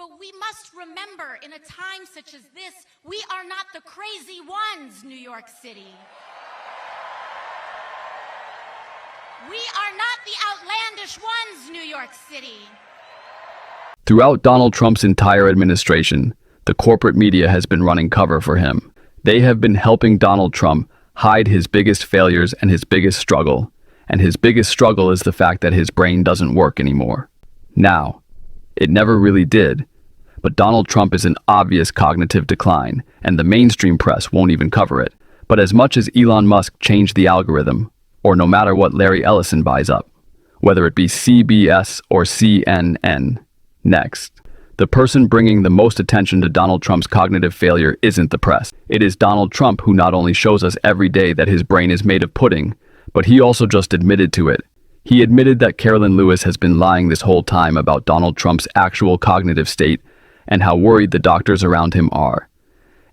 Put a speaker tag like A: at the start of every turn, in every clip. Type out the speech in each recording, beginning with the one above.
A: But we must remember, in a time such as this, we are not the crazy ones, New York City. We are not the outlandish ones, New York City.
B: Throughout Donald Trump's entire administration, the corporate media has been running cover for him. They have been helping Donald Trump hide his biggest failures and his biggest struggle. And his biggest struggle is the fact that his brain doesn't work anymore. Now, it never really did, but Donald Trump is in obvious cognitive decline, and the mainstream press won't even cover it. But as much as Elon Musk changed the algorithm, or no matter what Larry Ellison buys up, whether it be CBS or CNN, next, the person bringing the most attention to Donald Trump's cognitive failure isn't the press. It is Donald Trump, who not only shows us every day that his brain is made of pudding, but he also just admitted to it. He admitted that Carolyn Lewis has been lying this whole time about Donald Trump's actual cognitive state and how worried the doctors around him are.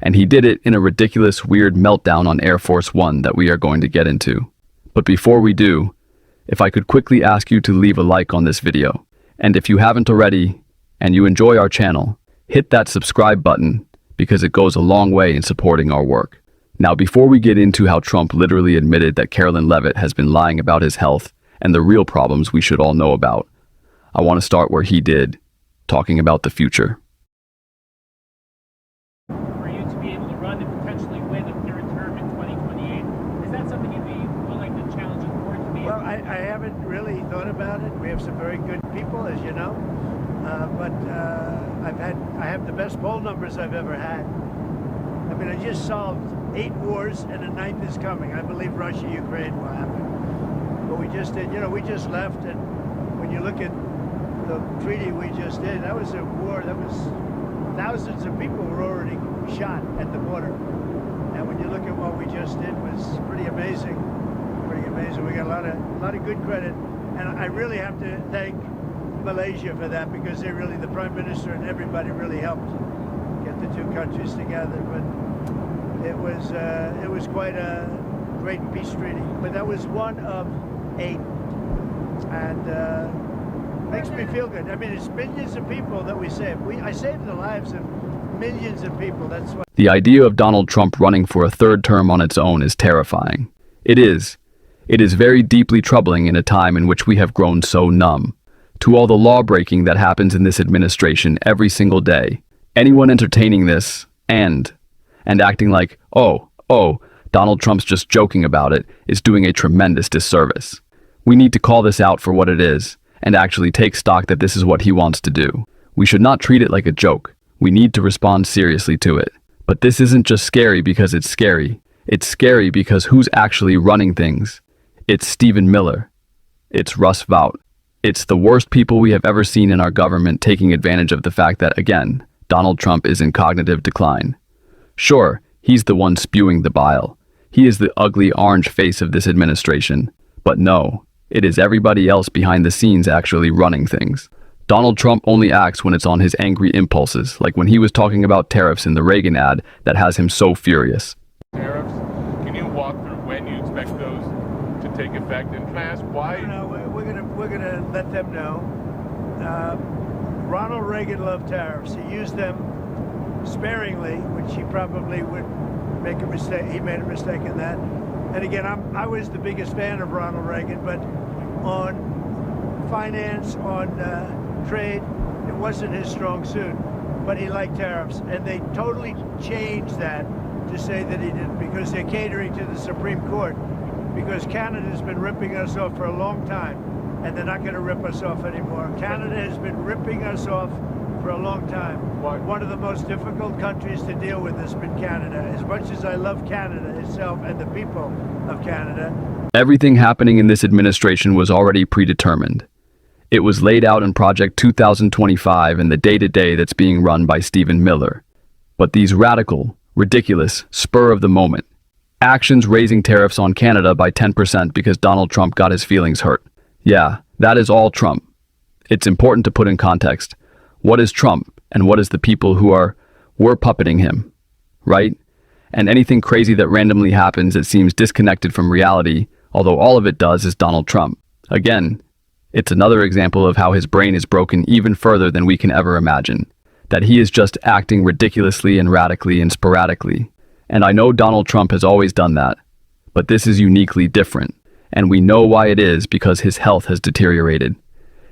B: And he did it in a ridiculous, weird meltdown on Air Force One that we are going to get into. But before we do, if I could quickly ask you to leave a like on this video. And if you haven't already, and you enjoy our channel, hit that subscribe button because it goes a long way in supporting our work. Now, before we get into how Trump literally admitted that Carolyn Leavitt has been lying about his health and the real problems we should all know about, I want to start where he did, talking about the future.
C: For you to be able to run and potentially win a third term in 2028, is that something you'd be willing to challenge the board to be?
D: Well, I haven't really thought about it. We have some very good people, as you know, but I have the best poll numbers I've ever had. I mean, I just solved 8 wars and a 9th is coming. I believe Russia, Ukraine will happen. But we just did, we just left, and when you look at the treaty we just did, that was a war that was thousands of people were already shot at the border. And when you look at what we just did, it was pretty amazing. Pretty amazing. We got a lot of good credit. And I really have to thank Malaysia for that, because they really, the Prime Minister and everybody really helped get the two countries together. But it was quite a great peace treaty. But that was one of 8, and makes me feel good. I mean, it's millions of people that we saved. I saved the lives of millions of people. That's what.
B: The idea of Donald Trump running for a third term on its own is terrifying. It is. It is very deeply troubling in a time in which we have grown so numb to all the law-breaking that happens in this administration every single day. Anyone entertaining this and acting like, oh, Donald Trump's just joking about it, is doing a tremendous disservice. We need to call this out for what it is and actually take stock that this is what he wants to do. We should not treat it like a joke. We need to respond seriously to it. But this isn't just scary because it's scary. It's scary because who's actually running things? It's Stephen Miller. It's Russ Vought. It's the worst people we have ever seen in our government taking advantage of the fact that, again, Donald Trump is in cognitive decline. Sure, he's the one spewing the bile. He is the ugly orange face of this administration. But no, it is everybody else behind the scenes actually running things. Donald Trump only acts when it's on his angry impulses, like when he was talking about tariffs in the Reagan ad that has him so furious.
E: Tariffs, can you walk through when you expect those to take effect, and can I ask why?
D: We're gonna let them know. Ronald Reagan loved tariffs. He used them sparingly, which he probably would make a mistake. He made a mistake in that. And again, I was the biggest fan of Ronald Reagan, but on finance, on trade, it wasn't his strong suit. But he liked tariffs, and they totally changed that to say that he didn't, because they're catering to the Supreme Court. Because Canada's been ripping us off for a long time, and they're not going to rip us off anymore. Canada has been ripping us off for a long time.
E: Why?
D: One of the most difficult countries to deal with has been Canada. As much as I love Canada itself and the people of Canada.
B: Everything happening in this administration was already predetermined. It was laid out in Project 2025 and the day-to-day that's being run by Stephen Miller. But these radical, ridiculous, spur-of-the-moment actions raising tariffs on Canada by 10% because Donald Trump got his feelings hurt. Yeah, that is all Trump. It's important to put in context. What is Trump and what is the people who we're puppeting him, right? And anything crazy that randomly happens that seems disconnected from reality, although all of it does, is Donald Trump. Again, it's another example of how his brain is broken even further than we can ever imagine. that he is just acting ridiculously and radically and sporadically. And I know Donald Trump has always done that, but this is uniquely different. And we know why it is, because his health has deteriorated.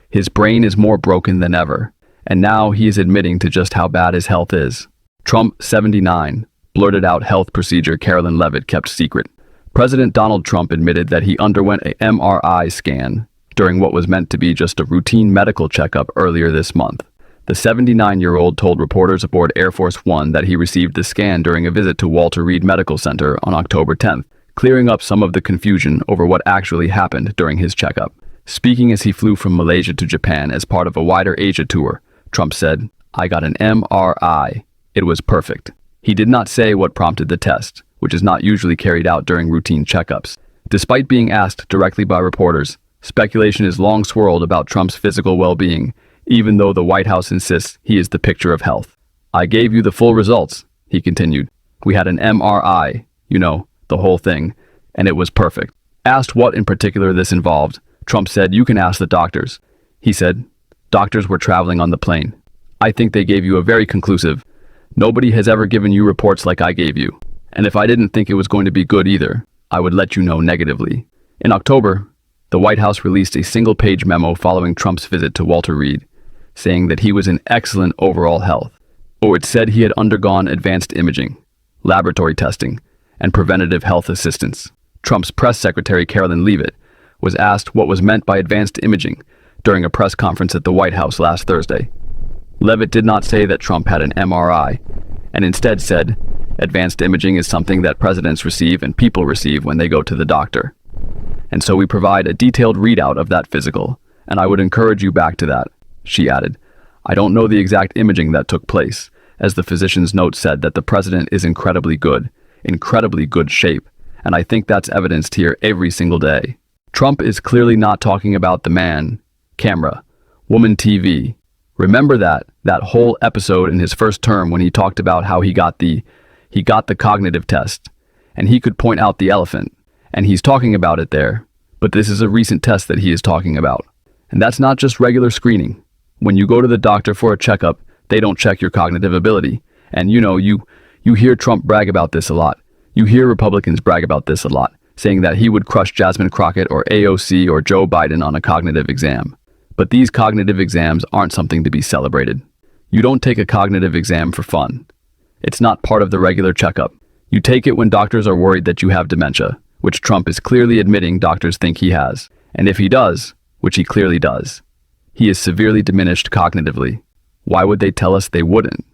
B: His brain is more broken than ever, and now he is admitting to just how bad his health is. Trump, 79, blurted out health procedure Carolyn Leavitt kept secret. President Donald Trump admitted that he underwent a MRI scan during what was meant to be just a routine medical checkup earlier this month. The 79-year-old told reporters aboard Air Force One that he received the scan during a visit to Walter Reed Medical Center on October 10th, clearing up some of the confusion over what actually happened during his checkup. Speaking as he flew from Malaysia to Japan as part of a wider Asia tour, Trump said, "I got an MRI. It was perfect." He did not say what prompted the test, which is not usually carried out during routine checkups. Despite being asked directly by reporters, speculation is long swirled about Trump's physical well-being, even though the White House insists he is the picture of health. "I gave you the full results," he continued. "We had an MRI, the whole thing, and it was perfect." Asked what in particular this involved, Trump said, "You can ask the doctors." He said, "Doctors were traveling on the plane. I think they gave you a very conclusive. Nobody has ever given you reports like I gave you. And if I didn't think it was going to be good either, I would let you know negatively." In October, the White House released a single-page memo following Trump's visit to Walter Reed, saying that he was in excellent overall health. It said he had undergone advanced imaging, laboratory testing, and preventative health assistance. Trump's press secretary Carolyn Leavitt was asked what was meant by advanced imaging during a press conference at the White House last Thursday. Leavitt did not say that Trump had an MRI, and instead said, "Advanced imaging is something that presidents receive and people receive when they go to the doctor. And so we provide a detailed readout of that physical, and I would encourage you back to that." She added, "I don't know the exact imaging that took place, as the physician's note said that the president is incredibly good shape, and I think that's evidenced here every single day." Trump is clearly not talking about the man, camera, woman TV. Remember that whole episode in his first term when he talked about how he got the cognitive test, and he could point out the elephant, and he's talking about it there, but this is a recent test that he is talking about. And that's not just regular screening. When you go to the doctor for a checkup, they don't check your cognitive ability. And you hear Trump brag about this a lot. You hear Republicans brag about this a lot, saying that he would crush Jasmine Crockett or AOC or Joe Biden on a cognitive exam. But these cognitive exams aren't something to be celebrated. You don't take a cognitive exam for fun. It's not part of the regular checkup. You take it when doctors are worried that you have dementia, which Trump is clearly admitting doctors think he has. And if he does, which he clearly does, he is severely diminished cognitively. Why would they tell us they wouldn't?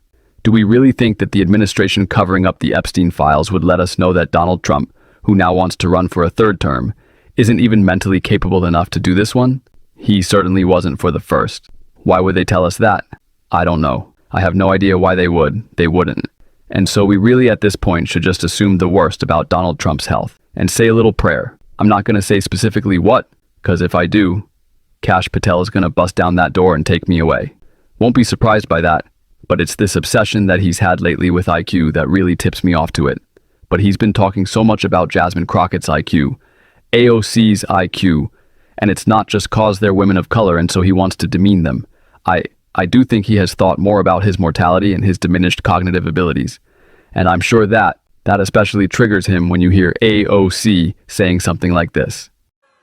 B: Do we really think that the administration covering up the Epstein files would let us know that Donald Trump, who now wants to run for a third term, isn't even mentally capable enough to do this one? He certainly wasn't for the first. Why would they tell us that? I don't know. I have no idea why they would. They wouldn't. And so we really at this point should just assume the worst about Donald Trump's health and say a little prayer. I'm not going to say specifically what, because if I do, Kash Patel is going to bust down that door and take me away. Won't be surprised by that, but it's this obsession that he's had lately with IQ that really tips me off to it. But he's been talking so much about Jasmine Crockett's IQ, AOC's IQ, and it's not just cause they're women of color and so he wants to demean them. I do think he has thought more about his mortality and his diminished cognitive abilities. And I'm sure that especially triggers him when you hear AOC saying something like this.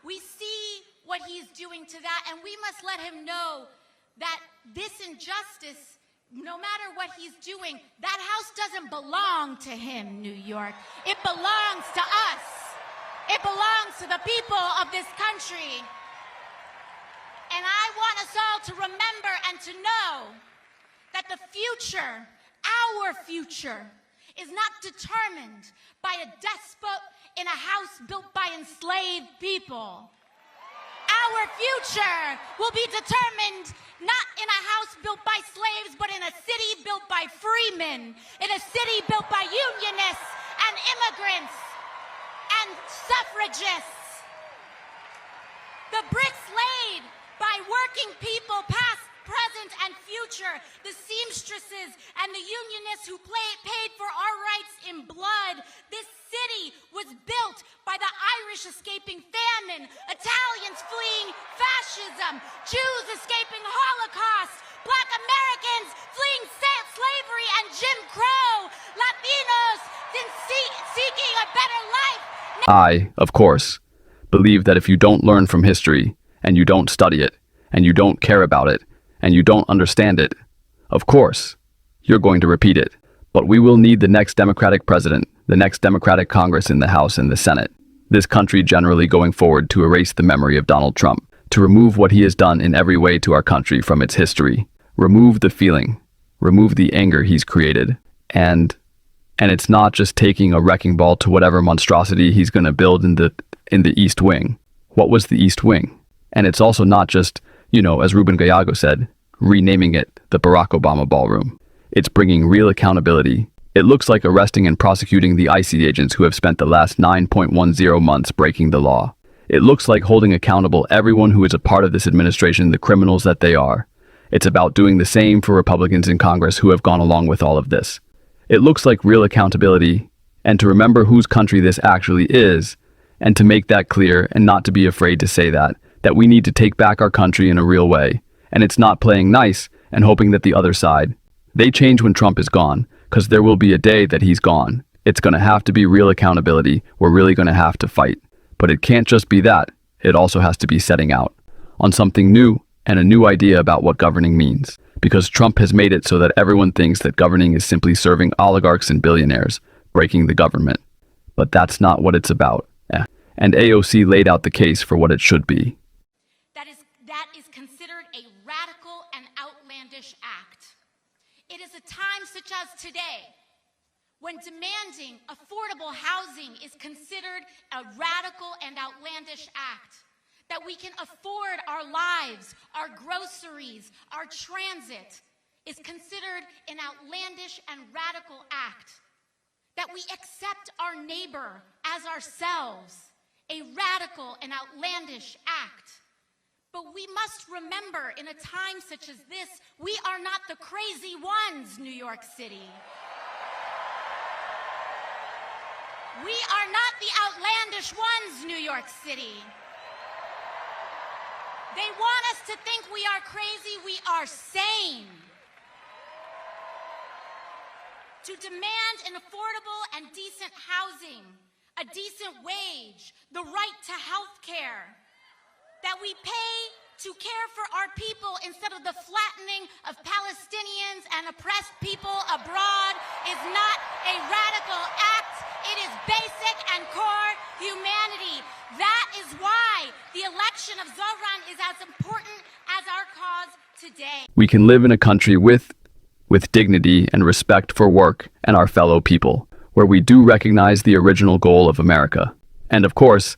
A: We see what he's doing to that, and we must let him know that this injustice, no matter what he's doing, that house doesn't belong to him, New York. It belongs to us. It belongs to the people of this country. And I want us all to remember and to know that the future, our future, is not determined by a despot in a house built by enslaved people. Our future will be determined not in a house built by slaves, but in a city built by freemen, in a city built by unionists and immigrants and suffragists. The bricks laid by working people, past, present, and future, the seamstresses and the unionists who paid for our rights in blood. This city was built by the Irish escaping famine, Italians fleeing fascism, Jews escaping Holocaust, Black Americans fleeing better life.
B: I, of course, believe that if you don't learn from history, and you don't study it, and you don't care about it, and you don't understand it, of course, you're going to repeat it. But we will need the next Democratic president, the next Democratic Congress in the House and the Senate, this country generally going forward to erase the memory of Donald Trump, to remove what he has done in every way to our country from its history, remove the feeling, remove the anger he's created, and it's not just taking a wrecking ball to whatever monstrosity he's going to build in the East Wing. What was the East Wing? And it's also not just, as Ruben Gallego said, renaming it the Barack Obama Ballroom. It's bringing real accountability. It looks like arresting and prosecuting the ICE agents who have spent the last 9.10 months breaking the law. It looks like holding accountable everyone who is a part of this administration, the criminals that they are. It's about doing the same for Republicans in Congress who have gone along with all of this. It looks like real accountability, and to remember whose country this actually is, and to make that clear and not to be afraid to say that we need to take back our country in a real way. And it's not playing nice and hoping that the other side, they change when Trump is gone, because there will be a day that he's gone. It's going to have to be real accountability. We're really going to have to fight. But it can't just be that. It also has to be setting out on something new and a new idea about what governing means. Because Trump has made it so that everyone thinks that governing is simply serving oligarchs and billionaires, breaking the government. But that's not what it's about. And AOC laid out the case for what it should be.
A: That is considered a radical and outlandish act. It is a time such as today when demanding affordable housing is considered a radical and outlandish act. That we can afford our lives, our groceries, our transit is considered an outlandish and radical act. That we accept our neighbor as ourselves, a radical and outlandish act. But we must remember, in a time such as this, we are not the crazy ones, New York City. We are not the outlandish ones, New York City. They want us to think we are crazy. We are sane. To demand an affordable and decent housing, a decent wage, the right to health care, that we pay to care for our people instead of the flattening of Palestinians and oppressed people abroad is not a radical act. It is basic and core humanity. That is why the election of Zohran is as important as our cause today.
B: We can live in a country with dignity and respect for work and our fellow people, where we do recognize the original goal of America. And of course,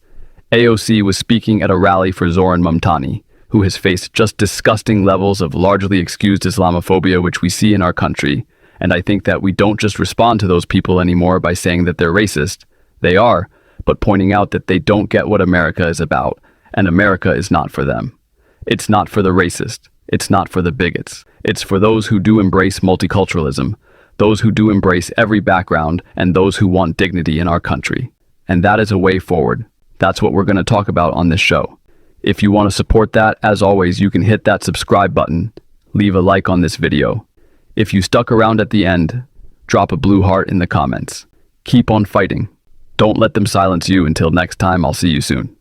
B: AOC was speaking at a rally for Zohran Mamdani, who has faced just disgusting levels of largely excused Islamophobia which we see in our country. And I think that we don't just respond to those people anymore by saying that they're racist. They are, but pointing out that they don't get what America is about, and America is not for them. It's not for the racist. It's not for the bigots. It's for those who do embrace multiculturalism, those who do embrace every background, and those who want dignity in our country. And that is a way forward. That's what we're going to talk about on this show. If you want to support that, as always, you can hit that subscribe button, leave a like on this video. If you stuck around at the end, drop a blue heart in the comments. Keep on fighting. Don't let them silence you. Until next time, I'll see you soon.